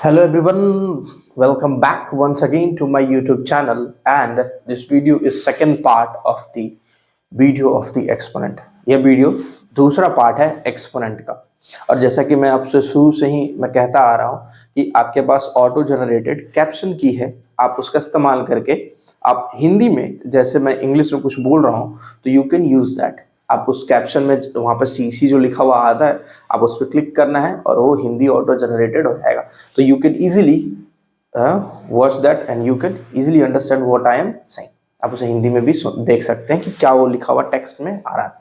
Hello everyone, welcome back once again to my YouTube channel, and this video is second part of the video of the exponent। यह video दूसरा part है exponent का। और जैसा कि मैं आपसे शुरू से ही मैं कहता आ रहा हूँ कि आपके पास ऑटो जनरेटेड कैप्शन की है, आप उसका इस्तेमाल करके आप हिंदी में जैसे मैं इंग्लिश में कुछ बोल रहा हूँ तो यू कैन यूज़ दैट। आप उस कैप्शन में वहाँ पर सीसी जो लिखा हुआ आता है आप उस पर क्लिक करना है और वो हिंदी ऑटो जनरेटेड हो जाएगा। तो you can easily watch that and you can easily understand what I am saying. आप उसे हिंदी में भी देख सकते हैं कि क्या वो लिखा हुआ टेक्स्ट में आ रहा है।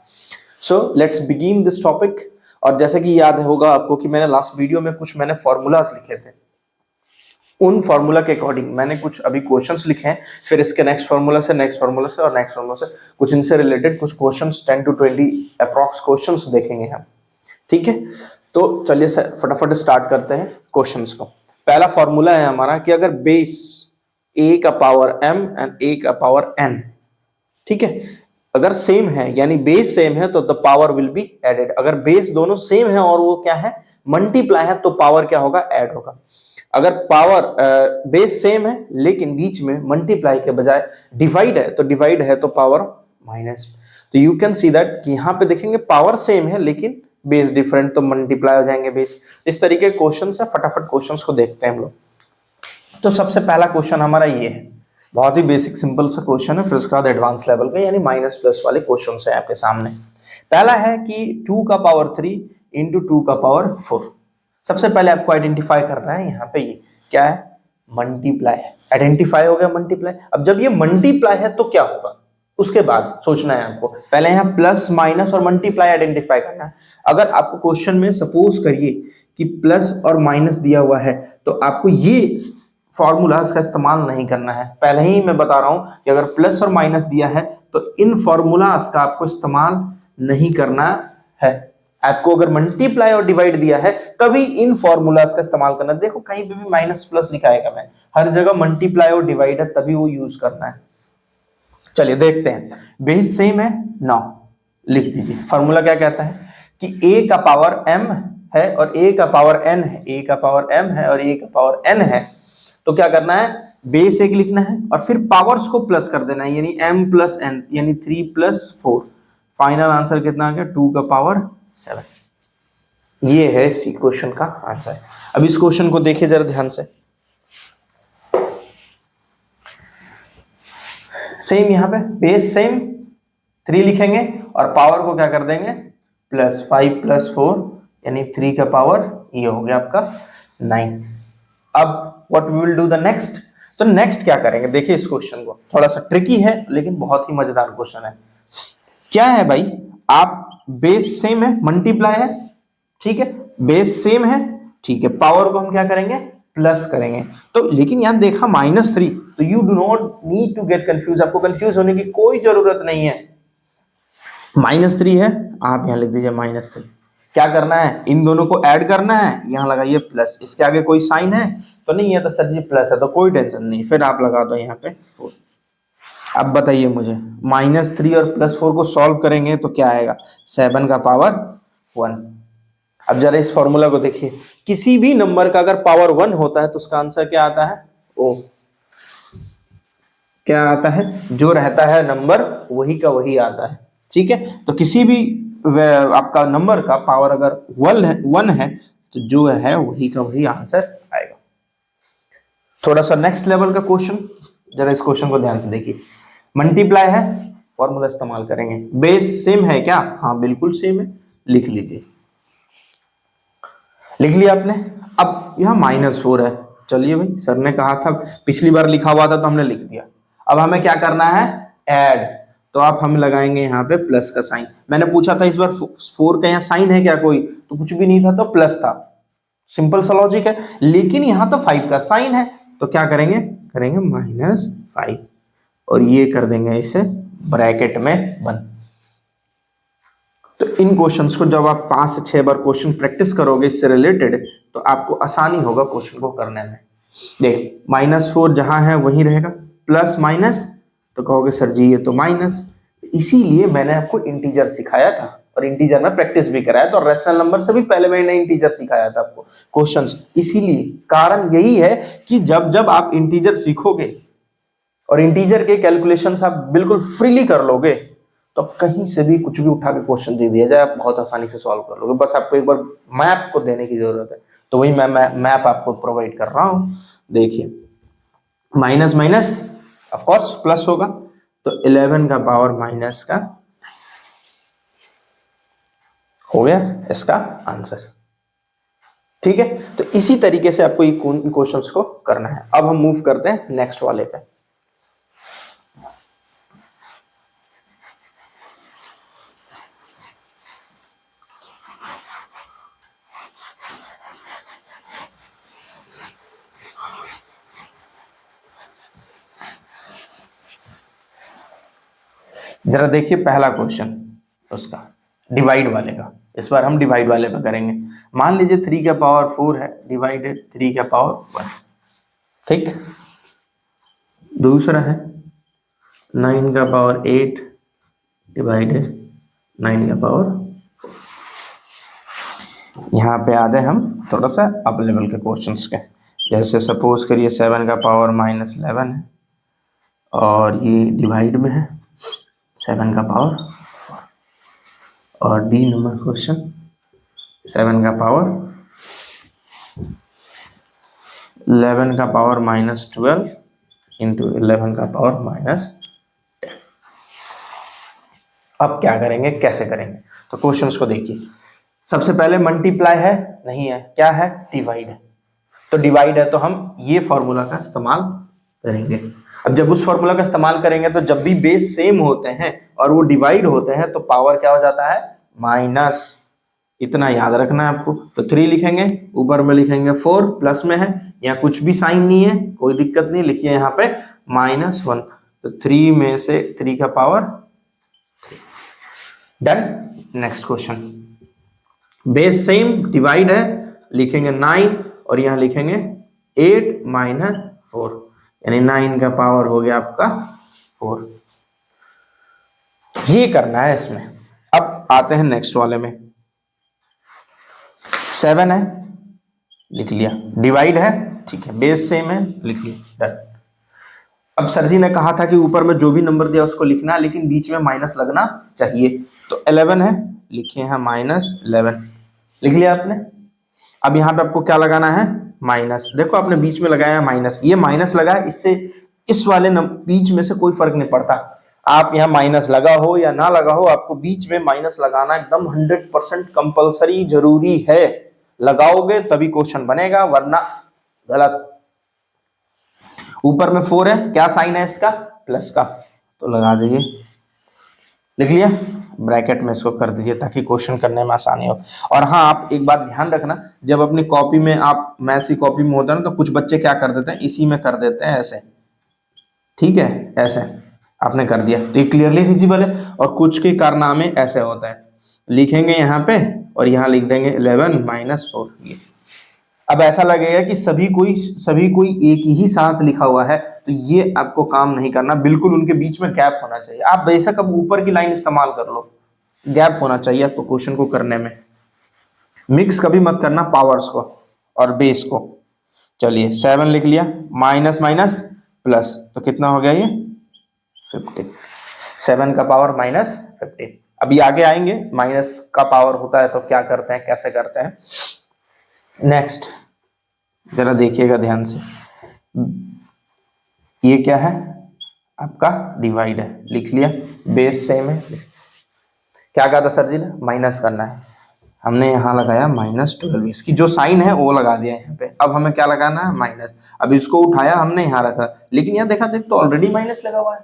So let's begin this topic. और जैसे कि याद होगा आपको कि मैंने लास्ट वीडियो में कुछ फॉर्मूलाज लिखे थे, उन फार्मूला के अकॉर्डिंग मैंने कुछ अभी क्वेश्चंस लिखे हैं, फिर इसके नेक्स्ट फार्मूला से और नेक्स्ट फार्मूला से कुछ इनसे रिलेटेड कुछ क्वेश्चंस 10 to 20 अप्रॉक्स क्वेश्चंस देखेंगे हम। ठीक है, तो चलिए फटाफट स्टार्ट करते हैं क्वेश्चंस को। पहला फार्मूला है हमारा कि अगर बेस a का पावर m एंड a का पावर n, ठीक है, अगर सेम है यानी बेस सेम है तो the power will be added. अगर बेस दोनों सेम है और वो क्या है मल्टीप्लाई है तो पावर क्या होगा ऐड होगा। अगर पावर बेस सेम है लेकिन बीच में मल्टीप्लाई के बजाय डिवाइड है तो डिवाइड है तो पावर माइनस। तो यू कैन सी दैट कि यहाँ पे देखेंगे पावर सेम है लेकिन बेस डिफरेंट तो मल्टीप्लाई हो जाएंगे बेस। इस तरीके के क्वेश्चन है, फटाफट क्वेश्चंस को देखते हैं हम लोग। तो सबसे पहला क्वेश्चन हमारा ये है, बहुत ही बेसिक सिंपल सा क्वेश्चन है, फिर उसके बाद एडवांस लेवल का यानी माइनस प्लस वाले क्वेश्चन है आपके सामने। पहला है कि 2 का पावर 3 इंटू 2 का पावर 4। सबसे पहले आपको आइडेंटिफाई करना है, यहाँ पे ये क्या है मल्टीप्लाई है। आइडेंटिफाई हो गया मल्टीप्लाई। अब जब ये मल्टीप्लाई है तो क्या होगा उसके बाद सोचना है आपको। पहले यहाँ प्लस माइनस और मल्टीप्लाई आइडेंटिफाई करना है। अगर आपको क्वेश्चन में सपोज करिए कि प्लस और माइनस दिया हुआ है तो आपको ये फॉर्मूलाज का इस्तेमाल नहीं करना है। पहले ही मैं बता रहा हूं कि अगर प्लस और माइनस दिया है तो इन फॉर्मूलाज का आपको इस्तेमाल नहीं करना है। आपको अगर मल्टीप्लाई और डिवाइड दिया है तभी इन फॉर्मूलाज का इस्तेमाल करना है। देखो कहीं पे भी माइनस प्लस लिखाएगा, मैं हर जगह मल्टीप्लाई और डिवाइड है तभी वो यूज करना है। चलिए देखते हैं। बेस सेम है 9, लिख दीजिए। फॉर्मूला क्या कहता है कि a का पावर m है और a का पावर n है, a का पावर m है और a का पावर n है। तो क्या करना है बेस एक लिखना है और फिर पावर्स को प्लस कर देना है यानी m प्लस n यानी 3 प्लस 4। फाइनल आंसर कितना आ गया 2 का पावर 7। ये है इस क्वेश्चन का आंसर। अब इस क्वेश्चन को देखिए जरा ध्यान से। सेम यहाँ पे बेस सेम 3 लिखेंगे और पावर को क्या कर देंगे प्लस 5 प्लस 4 यानी 3 का पावर ये हो गया आपका 9। अब what we will do the next. तो नेक्स्ट क्या करेंगे देखिए इस क्वेश्चन को, थोड़ा सा ट्रिकी है लेकिन बहुत ही मजेदार क्वेश्चन है। क्या है भाई, आप बेस सेम है मल्टीप्लाई है, ठीक है, बेस सेम है, ठीक है, पावर को हम क्या करेंगे प्लस करेंगे। तो लेकिन यहां देखा -3, तो you do not need to get confuse, आपको कंफ्यूज होने की कोई जरूरत नहीं है। -3 है, आप यहां लिख दीजिए -3। क्या करना है इन दोनों को ऐड करना है, यहां लगाइए प्लस। इसके आगे कोई साइन है तो नहीं है तो सर जी प्लस है तो कोई टेंशन नहीं, फिर आप लगा दो यहाँ पे 4। अब बताइए मुझे -3 और +4 को सॉल्व करेंगे तो क्या आएगा 7 का पावर 1। अब जरा इस फॉर्मूला को देखिए, किसी भी नंबर का अगर पावर 1 होता है तो उसका आंसर क्या आता है ओ, क्या आता है जो रहता है नंबर वही का वही आता है। ठीक है, तो किसी भी आपका नंबर का पावर अगर 1 है तो जो है वही का वही आंसर आएगा। थोड़ा सा नेक्स्ट लेवल का क्वेश्चन, जरा इस क्वेश्चन को ध्यान से देखिए। मल्टीप्लाई है, फॉर्मूला इस्तेमाल करेंगे। बेस सेम है क्या, हाँ बिल्कुल सेम है, लिख लीजिए। लिख लिया आपने। अब यहाँ -4 है, चलिए भाई सर ने कहा था पिछली बार लिखा हुआ था तो हमने लिख दिया। अब हमें क्या करना है ऐड, तो आप हम लगाएंगे यहाँ पे प्लस का साइन। मैंने पूछा था इस बार 4 का यहाँ साइन है क्या कोई, तो कुछ भी नहीं था तो प्लस था, सिंपल सा लॉजिक है। लेकिन यहाँ तो 5 का साइन है तो क्या करेंगे -5 और ये कर देंगे इसे ब्रैकेट में 1। तो इन क्वेश्चंस को जब आप 5 से 6 बार क्वेश्चन प्रैक्टिस करोगे इससे रिलेटेड तो आपको आसानी होगा क्वेश्चन को करने में। देखिए -4 जहां है वहीं रहेगा, प्लस माइनस तो कहोगे सर जी ये तो माइनस, इसीलिए मैंने आपको इंटीजर सिखाया था। और इंटीजर में प्रैक्टिस भी कराया, तो रेशनल नंबर से भी पहले मैंने इंटीजर सिखाया था आपको क्वेश्चंस। इसीलिए कारण यही है कि जब जब आप इंटीजर सीखोगे और इंटीजर के कैलकुलेशंस आप बिल्कुल फ्रीली कर लोगे, तो कहीं से भी कुछ भी उठा के क्वेश्चन दे दिया जाए आप बहुत आसानी से सॉल्व कर लोगे। बस आपको एक बार मैप को देने की जरूरत है, तो वही मैं मैप आपको प्रोवाइड कर रहा हूं। देखिए, minus minus of course plus होगा, तो 11 का पावर माइनस का हो गया इसका आंसर। ठीक है, तो इसी तरीके से आपको ये क्वेश्चंस को करना है। अब हम मूव करते हैं नेक्स्ट वाले पे। जरा देखिए पहला क्वेश्चन उसका डिवाइड वाले का। इस बार हम डिवाइड वाले पे करेंगे। मान लीजिए 3 का पावर 4 है डिवाइडेड 3 का पावर 1। ठीक, दूसरा है 9 का पावर 8 डिवाइडेड 9 का पावर। यहाँ पे आ जाए हम थोड़ा सा अप लेवल के क्वेश्चंस के। जैसे सपोज करिए 7 का पावर -11 है और ये डिवाइड में है 7 का पावर, और डी नंबर क्वेश्चन 7 का पावर 11 का पावर -12 इंटू 11 का पावर -10। अब क्या करेंगे, कैसे करेंगे? तो क्वेश्चंस को देखिए। सबसे पहले मल्टीप्लाई है नहीं है, क्या है, डिवाइड है। तो डिवाइड है तो हम ये फॉर्मूला का इस्तेमाल करेंगे। अब जब उस फॉर्मूला का इस्तेमाल करेंगे तो जब भी बेस सेम होते हैं और वो डिवाइड होते हैं तो पावर क्या हो जाता है, माइनस। इतना याद रखना है आपको। तो 3 लिखेंगे, ऊपर में लिखेंगे 4, प्लस में है, यहाँ कुछ भी साइन नहीं है, कोई दिक्कत नहीं, लिखिए यहाँ पे -1। तो 3 में से 3 का power 3। Done. Next question, base same divide है, लिखेंगे 9 और यहाँ लिखेंगे 8 - 4, यानी 9 का पावर हो गया आपका 4। ये करना है इसमें। अब आते हैं नेक्स्ट वाले में। 7 है, लिख लिया, डिवाइड है, ठीक है, बेस सेम है, लिख लिया, डन। अब सर जी ने कहा था कि ऊपर में जो भी नंबर दिया उसको लिखना, लेकिन बीच में माइनस लगना चाहिए। तो 11 है, लिखिए यहाँ -11, लिख लिया आपने। अब यहाँ पे आपको क्या लगाना है, माइनस। देखो आपने बीच में लगाया माइनस, ये माइनस लगा है, इससे इस वाले बीच में से कोई फर्क नहीं पड़ता। आप यहाँ माइनस लगा हो या ना लगा हो, आपको बीच में माइनस लगाना एकदम 100% कंपलसरी जरूरी है। लगाओगे तभी क्वेश्चन बनेगा, वरना गलत। ऊपर में 4 है, क्या साइन है इसका, प्लस का, तो लगा दीजिए, लिख लिया, ब्रैकेट में इसको कर दीजिए ताकि क्वेश्चन करने में आसानी हो। और हाँ, आप एक बात ध्यान रखना, जब अपनी कॉपी में, आप मैथ्स की कॉपी में होता है ना, तो कुछ बच्चे क्या कर देते हैं, इसी में कर देते हैं ऐसे, ठीक है, ऐसे आपने कर दिया तो ये क्लियरली विजिबल है। और कुछ के कारनामे ऐसे होता है, लिखेंगे यहाँ पे और यहाँ लिख देंगे 11 - 4। ये अब ऐसा लगेगा कि सभी कोई एक ही साथ लिखा हुआ है, तो ये आपको काम नहीं करना। बिल्कुल उनके बीच में गैप होना चाहिए। आप बेशक अब ऊपर की लाइन इस्तेमाल कर लो, गैप होना चाहिए आपको क्वेश्चन को करने में। मिक्स कभी मत करना पावर्स को और बेस को। चलिए 7 लिख लिया, माइनस माइनस प्लस, तो कितना हो गया ये 15। 7 का पावर -15। अभी आगे आएंगे माइनस का पावर होता है तो क्या करते हैं, कैसे करते हैं। नेक्स्ट जरा देखिएगा ध्यान से, ये क्या है आपका, डिवाइड है, लिख लिया, बेस सेम है। क्या कहा था सर जी ने, माइनस करना है, हमने यहाँ लगाया -12, इसकी जो साइन है वो लगा दिया यहाँ पे। अब हमें क्या लगाना है, माइनस। अब इसको उठाया हमने यहाँ रखा, लेकिन यहाँ देखा देख तो ऑलरेडी माइनस लगा हुआ है।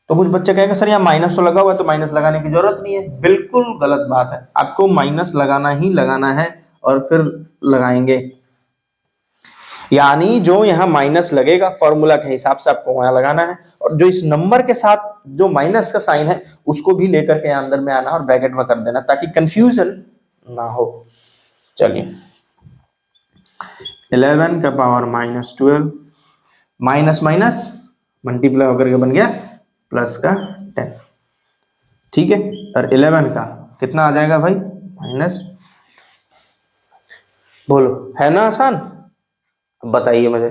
तो कुछ बच्चे कहेंगे सर यहाँ माइनस तो लगा हुआ है तो माइनस लगाने की जरूरत नहीं है। बिल्कुल गलत बात है, आपको माइनस लगाना ही लगाना है और फिर लगाएंगे। यानी जो यहाँ माइनस लगेगा फॉर्मूला के हिसाब से आपको वहां लगाना है, और जो इस नंबर के साथ जो माइनस का साइन है उसको भी लेकर के अंदर में आना और ब्रैकेट में कर देना ताकि कंफ्यूजन ना हो। चलिए 11 का पावर -12, माइनस माइनस मल्टीप्लाई होकर के बन गया प्लस का 10, ठीक है। और 11 का कितना आ जाएगा भाई, माइनस, बोलो है ना आसान। अब बताइए मुझे,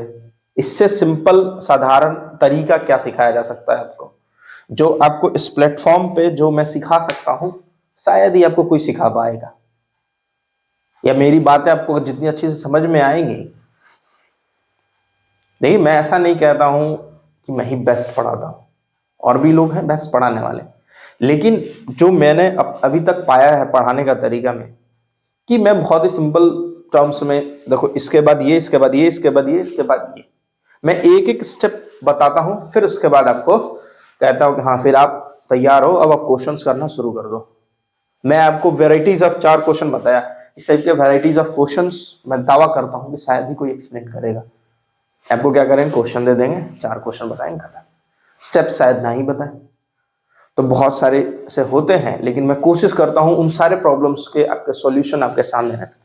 इससे सिंपल साधारण तरीका क्या सिखाया जा सकता है आपको, जो आपको इस प्लेटफॉर्म पे जो मैं सिखा सकता हूं शायद ही आपको कोई सिखा पाएगा, या मेरी बातें आपको जितनी अच्छी से समझ में आएंगी। देखिए मैं ऐसा नहीं कहता हूं कि मैं ही बेस्ट पढ़ाता हूं, और भी लोग हैं बेस्ट पढ़ाने वाले, लेकिन जो मैंने अभी तक पाया है पढ़ाने का तरीका में, कि मैं बहुत ही सिंपल टर्म्स में, देखो इसके बाद ये, इसके बाद ये, इसके बाद ये, इसके बाद ये, मैं एक एक स्टेप बताता हूं, फिर उसके बाद आपको कहता हूं कि हाँ फिर आप तैयार हो, अब आप क्वेश्चंस करना शुरू कर दो। मैं आपको वेराइटीज ऑफ 4 क्वेश्चन बताया, इस टाइप के वेराइटीज ऑफ क्वेश्चंस मैं दावा करता हूं कि शायद ही कोई एक्सप्लेन करेगा। आपको क्या करेंगे, क्वेश्चन दे देंगे, 4 क्वेश्चन बताएंगे, स्टेप शायद ना ही बताएं। तो बहुत सारे से होते हैं, लेकिन मैं कोशिश करता हूं उन सारे प्रॉब्लम्स के आपके सॉल्यूशन आपके सामने रखें।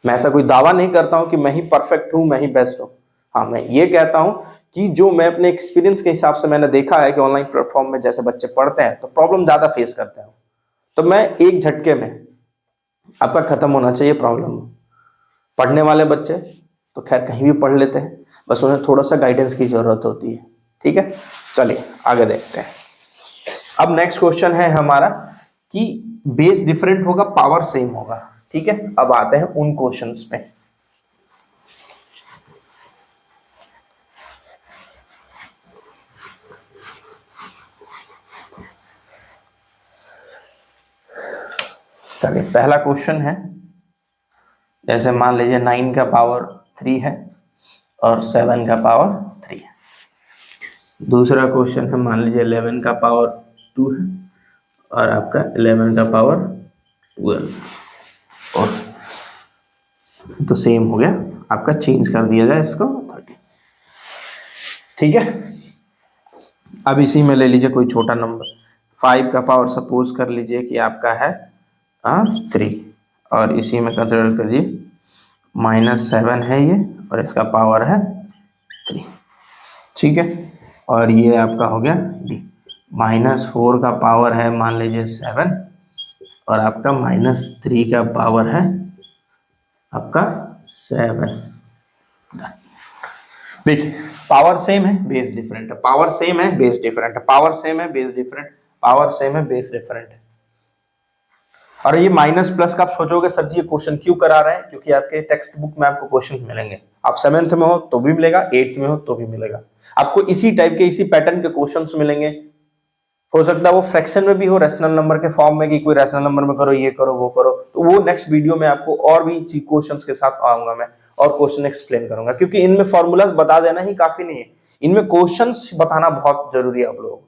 मैं ऐसा कोई दावा नहीं करता हूं कि मैं ही परफेक्ट हूं, मैं ही बेस्ट हूं। हाँ मैं ये कहता हूं कि जो मैं अपने एक्सपीरियंस के हिसाब से मैंने देखा है कि ऑनलाइन प्लेटफॉर्म में जैसे बच्चे पढ़ते हैं तो प्रॉब्लम ज्यादा फेस करते हैं, तो मैं एक झटके में आपका खत्म होना चाहिए प्रॉब्लम। पढ़ने वाले बच्चे तो खैर कहीं भी पढ़ लेते हैं, बस उन्हें थोड़ा सा गाइडेंस की जरूरत होती है। ठीक है, चलिए आगे देखते हैं। अब नेक्स्ट क्वेश्चन है हमारा कि बेस डिफरेंट होगा, पावर सेम होगा। ठीक है, अब आते हैं उन क्वेश्चंस पे। चलिए पहला क्वेश्चन है, जैसे मान लीजिए 9 का पावर 3 है और 7 का पावर 3 है। दूसरा क्वेश्चन है, मान लीजिए 11 का पावर 2 है और आपका 11 का पावर 12, और तो सेम हो गया, आपका चेंज कर दिया जाए इसको 30। ठीक है, अब इसी में ले लीजिए कोई छोटा नंबर, 5 का पावर सपोज कर लीजिए कि आपका है 3, और इसी में कंसिडर करिए -7 है ये, और इसका पावर है 3। ठीक है, और ये आपका हो गया D। -4 का पावर है मान लीजिए 7, और आपका -3 का पावर है आपका 7। देखिए पावर सेम है, बेस डिफरेंट है, पावर सेम है, बेस डिफरेंट है, पावर सेम है, बेस डिफरेंट, पावर सेम है, बेस डिफरेंट है। और ये माइनस प्लस का आप सोचोगे सर जी ये क्वेश्चन क्यों करा रहे हैं, क्योंकि आपके टेक्स्ट बुक में आपको क्वेश्चन मिलेंगे, आप 7th में हो तो भी मिलेगा, 8th में हो तो भी मिलेगा, आपको इसी टाइप के इसी पैटर्न के क्वेश्चंस मिलेंगे। हो सकता है वो फ्रैक्शन में भी हो, रैशनल नंबर के फॉर्म में, कि कोई रैशनल नंबर में करो, ये करो, वो करो, तो वो नेक्स्ट वीडियो में आपको और भी क्वेश्चंस के साथ आऊंगा मैं, और क्वेश्चन एक्सप्लेन करूंगा, क्योंकि इनमें फॉर्मूलाज बता देना ही काफी नहीं है, इनमें क्वेश्चंस बताना बहुत जरूरी है आप लोगों को।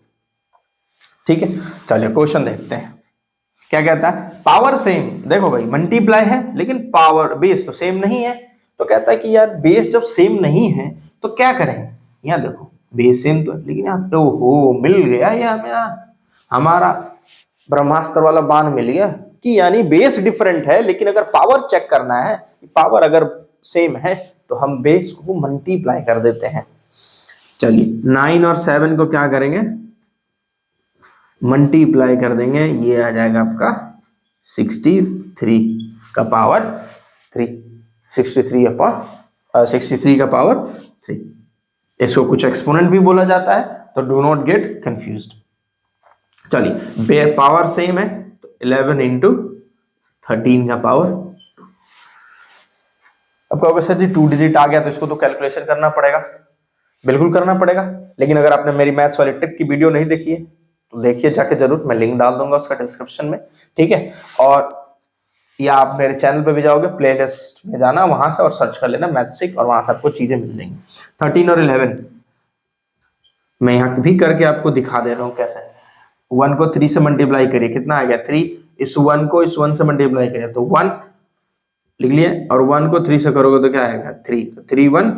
ठीक है, चलिए क्वेश्चन देखते हैं क्या कहता है। पावर सेम, देखो भाई मल्टीप्लाई है लेकिन पावर बेस तो सेम नहीं है, तो कहता है कि यार बेस जब सेम नहीं है तो क्या करें। यहाँ देखो बेस सेम तो, लेकिन यहाँ तो हो मिल गया, यहाँ हमारा ब्रह्मास्त्र वाला बाण मिल गया, कि यानी बेस डिफरेंट है, लेकिन अगर पावर चेक करना है, पावर अगर सेम है तो हम बेस को मल्टीप्लाई कर देते हैं। चलिए 9 और 7 को क्या करेंगे, मल्टीप्लाई कर देंगे, ये आ जाएगा आपका 63 का पावर 3, 63 का पावर 3। इसको कुछ एक्सपोनेंट भी बोला जाता है, तो डू नॉट गेट कंफ्यूज्ड। चलिए पावर सेम है तो 11 इंटू 13 का पावर। अब कहोगे सर जी 2 डिजिट आ गया तो इसको तो कैलकुलेशन करना पड़ेगा, बिल्कुल करना पड़ेगा, लेकिन अगर आपने मेरी मैथ्स वाली ट्रिक की वीडियो नहीं देखी है तो देखिए जाके जरूर, मैं लिंक डाल दूंगा उसका डिस्क्रिप्शन में। ठीक है, और या आप मेरे चैनल पे भी जाओगे, प्लेलिस्ट में जाना, वहां से और सर्च कर लेना मैथ्स ट्रिक, और वहां से आपको चीजें मिल जाएंगी। 13 और 11 मैं यहाँ भी करके आपको दिखा दे रहा हूँ कैसे। 1 को 3 से मल्टीप्लाई करिए, कितना आ गया 3, इस 1 को इस 1 से मल्टीप्लाई करिए तो 1 लिख लिया, और 1 को 3 से करोगे तो क्या आएगा 3, तो 3 1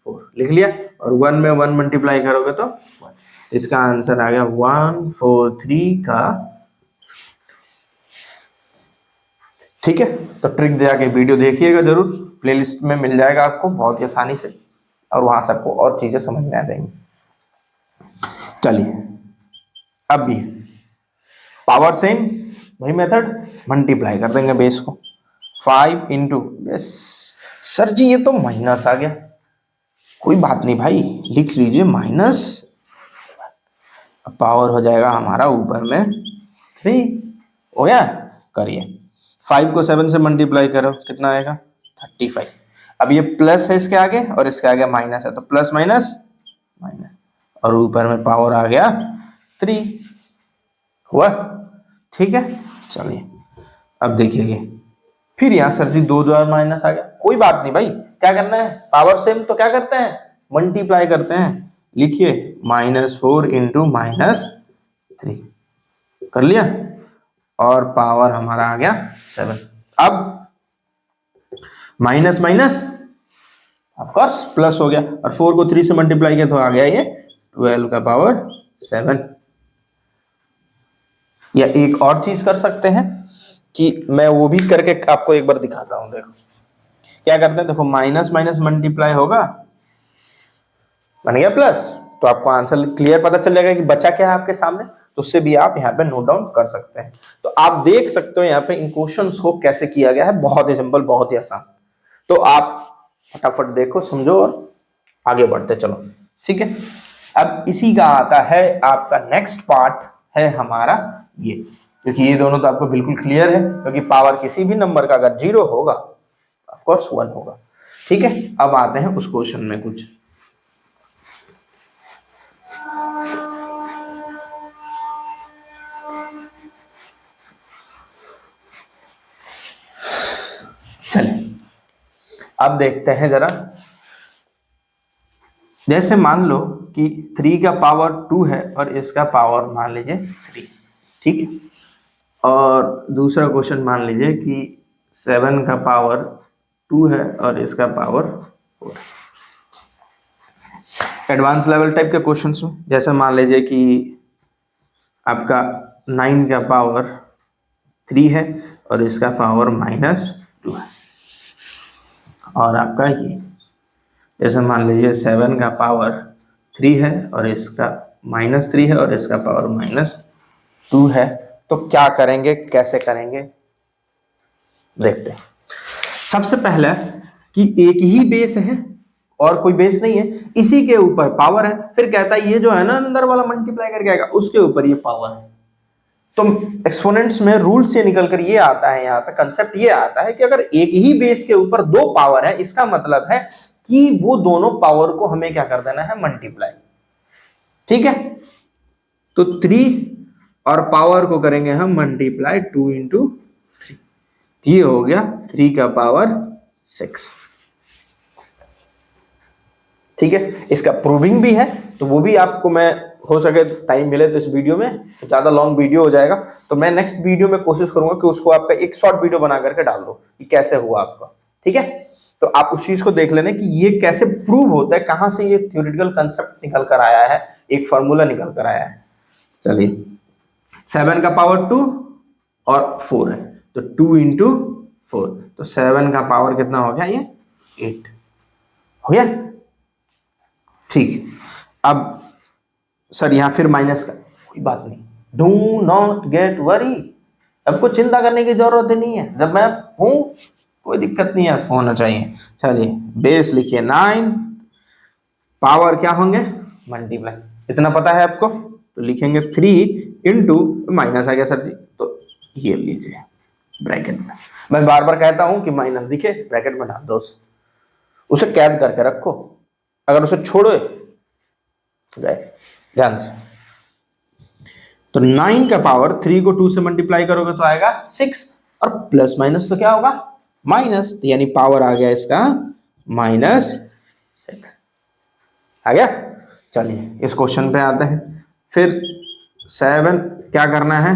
4 लिख लिया, और 1 में 1 मल्टीप्लाई करोगे तो 1, इसका आंसर आ गया 143 का। ठीक है, तो ट्रिक जाके वीडियो देखिएगा जरूर, प्लेलिस्ट में मिल जाएगा आपको बहुत ही आसानी से, और वहां से आपको और चीजें समझ में आ जाएंगी। चलिए अब भी पावर सेम, वही मेथड, मल्टीप्लाई कर देंगे बेस को 5 इंटू, यस सर जी ये तो माइनस आ गया, कोई बात नहीं भाई लिख लीजिए माइनस, पावर हो जाएगा हमारा ऊपर में 3, हो गया। करिए 5 को 7 से मल्टीप्लाई करो कितना आएगा 35। अब ये प्लस है इसके आगे और इसके आगे माइनस है, तो प्लस माइनस माइनस, और ऊपर में पावर आ गया 3, हुआ ठीक है। चलिए अब देखिए फिर यहाँ सर जी 2 द्वारा माइनस आ गया, कोई बात नहीं भाई, क्या करना है पावर सेम तो क्या करते हैं मल्टीप्लाई करते हैं, लिखिए -4 इंटू -3 कर लिया, और पावर हमारा आ गया 7। अब माइनस माइनस ऑफकोर्स प्लस हो गया, और 4 को 3 से मल्टीप्लाई किया तो आ गया ये 12 का पावर 7। या एक और चीज कर सकते हैं कि मैं वो भी करके आपको एक बार दिखाता हूं, देखो क्या करते हैं, देखो माइनस माइनस मल्टीप्लाई होगा, बन गया प्लस, तो आपको आंसर क्लियर पता चल जाएगा कि बचा क्या है आपके सामने, तो उससे भी आप यहाँ पे नोट डाउन कर सकते हैं। तो आप देख सकते हो यहाँ पे इन क्वेश्चंस को कैसे किया गया है, बहुत ही सिंपल बहुत ही आसान। तो आप फटाफट देखो समझो और आगे बढ़ते चलो, ठीक है। अब इसी का आता है आपका नेक्स्ट पार्ट है हमारा ये, क्योंकि ये दोनों तो आपको बिल्कुल क्लियर है, क्योंकि पावर किसी भी नंबर का अगर 0 होगा ऑफकोर्स 1 होगा, ठीक है। अब आते हैं उस क्वेश्चन में कुछ, चलिए अब देखते हैं जरा, जैसे मान लो कि 3 का पावर 2 है और इसका पावर मान लीजिए 3, ठीक है, और दूसरा क्वेश्चन मान लीजिए कि 7 का पावर 2 है और इसका पावर 4। एडवांस लेवल टाइप के क्वेश्चंस में जैसे मान लीजिए कि आपका 9 का पावर 3 है और इसका पावर -2 है, और आपका ये जैसे मान लीजिए 7 का पावर 3 है और इसका -3 है और इसका पावर -2 है, तो क्या करेंगे कैसे करेंगे देखते हैं। सबसे पहले कि एक ही बेस है और कोई बेस नहीं है, इसी के ऊपर पावर है, फिर कहता है ये जो है ना अंदर वाला मल्टीप्लाई करके आएगा उसके ऊपर ये पावर है। तो एक्सपोनेंट्स में रूल से निकलकर ये आता है, यहाँ पे कंसेप्ट ये आता है कि अगर एक ही बेस के ऊपर 2 पावर है, इसका मतलब है कि वो दोनों पावर को हमें क्या कर देना है मल्टीप्लाई, ठीक है। तो 3 और पावर को करेंगे हम मल्टीप्लाई 2 इंटू 3, ये हो गया 3 का पावर 6, ठीक है। इसका प्रूविंग भी है, तो वो भी आपको मैं हो सके टाइम मिले तो इस वीडियो में, तो ज्यादा लॉन्ग वीडियो हो जाएगा, तो मैं नेक्स्ट वीडियो में कोशिश करूंगा कि उसको आपका एक शॉर्ट वीडियो बना करके डाल दो कि कैसे हुआ आपका, ठीक है। तो आप उस चीज को देख लेना कि ये कैसे प्रूव होता है, कहां से ये थ्योरेटिकल कंसेप्ट निकल कर आया है, एक फॉर्मूला निकल कर आया है। चलिए 7 का पावर 2 और 4 है, तो 2 इंटू 4, तो 7 का पावर कितना हो गया ये 8 हो गया, ठीक। अब सर यहाँ फिर माइनस का, कोई बात नहीं, डू नॉट गेट वरी, आपको चिंता करने की जरूरत नहीं है, जब मैं हूं कोई दिक्कत नहीं है, आपको होना चाहिए। चलिए बेस लिखिए 9, पावर क्या होंगे मल्टीप्लाई, इतना पता है आपको, तो लिखेंगे 3 इंटू माइनस आ गया सर जी, तो ये लीजिए ब्रैकेट में, मैं बार बार कहता हूं कि माइनस दिखे ब्रैकेट में डाल दो, उसे कैद करके रखो, अगर उसे छोड़ो जाए ध्यान से। तो 9 का पावर 3 को 2 से मल्टीप्लाई करोगे तो आएगा 6, और प्लस माइनस तो क्या होगा माइनस, तो यानी पावर आ गया इसका -6 आ गया। चलिए इस क्वेश्चन पे आते हैं, फिर 7 क्या करना है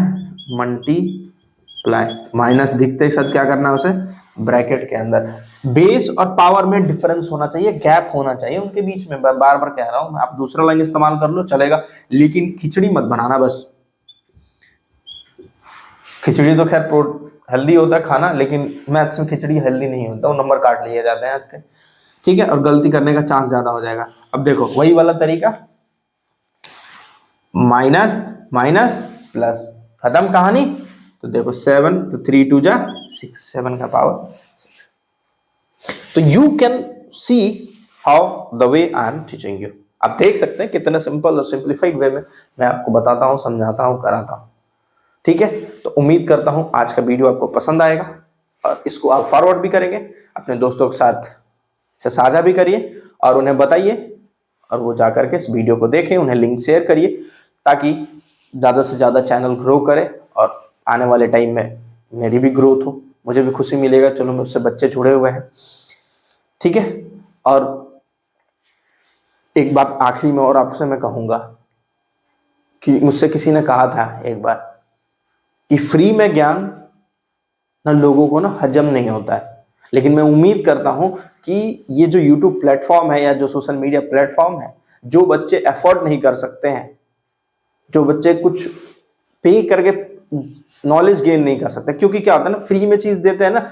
मल्टीप्लाई, माइनस दिखते ही साथ क्या करना है उसे ब्रैकेट के अंदर, बेस और पावर में डिफरेंस होना चाहिए, गैप होना चाहिए उनके बीच में, बार बार कह रहा हूं, आप दूसरा लाइन इस्तेमाल कर लो चलेगा, लेकिन खिचड़ी मत बनाना बस। खिचड़ी तो खैर हेल्दी होता है खाना, लेकिन मैथ्स में खिचड़ी हेल्दी नहीं होता, वो नंबर काट लिए जाते हैं आपके, ठीक है, और गलती करने का चांस ज्यादा हो जाएगा। अब देखो वही वाला तरीका, माइनस माइनस प्लस, खत्म कहानी। तो देखो 7, तो 3 2 जा 6, 7 का पावर 6। तो you can see how the way I am teaching you. आप देख सकते हैं कितने सिंपल और सिंप्लीफाइड वे में मैं आपको बताता हूँ, समझाता हूँ, कराता हूँ। ठीक है, तो उम्मीद करता हूँ आज का वीडियो आपको पसंद आएगा और इसको आप फॉरवर्ड भी करेंगे, अपने दोस्तों के साथ से साझा भी करिए और उन्हें बताइए, और वो जाकर के इस वीडियो को देखें, उन्हें लिंक शेयर करिए ताकि ज़्यादा से ज़्यादा चैनल ग्रो करे और आने वाले टाइम में मेरी भी ग्रोथ हो, मुझे भी खुशी मिलेगा, चलो मुझसे बच्चे जुड़े हुए हैं। ठीक है, और एक बात आखिरी में और आपसे मैं कहूँगा कि मुझसे किसी ने कहा था एक बार कि फ्री में ज्ञान ना लोगों को ना हजम नहीं होता है, लेकिन मैं उम्मीद करता हूं कि ये जो YouTube प्लेटफॉर्म है या जो सोशल मीडिया प्लेटफॉर्म है, जो बच्चे अफोर्ड नहीं कर सकते हैं, जो बच्चे कुछ पे करके नॉलेज गेन नहीं कर सकते, क्योंकि क्या होता है ना, फ्री में चीज देते हैं ना,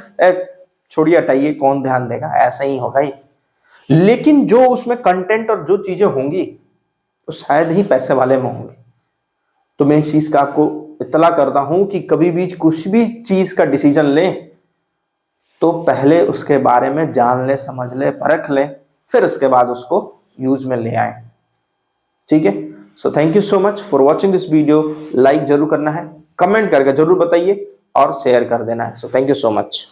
छोड़िए हटाइए, कौन ध्यान देगा, ऐसा ही होगा ही। लेकिन जो उसमें कंटेंट और जो चीजें होंगी तो शायद ही पैसे वाले में होंगी। तो मैं इस चीज का आपको इत्तला करता हूं कि कभी भी कुछ भी चीज का डिसीजन लें तो पहले उसके बारे में जान ले, समझ ले, परख ले, फिर उसके बाद उसको यूज में ले आए। ठीक है, so thank you so much for watching this video. Like जरूर करना है, कमेंट करके जरूर बताइए और शेयर कर देना है। So thank you so much.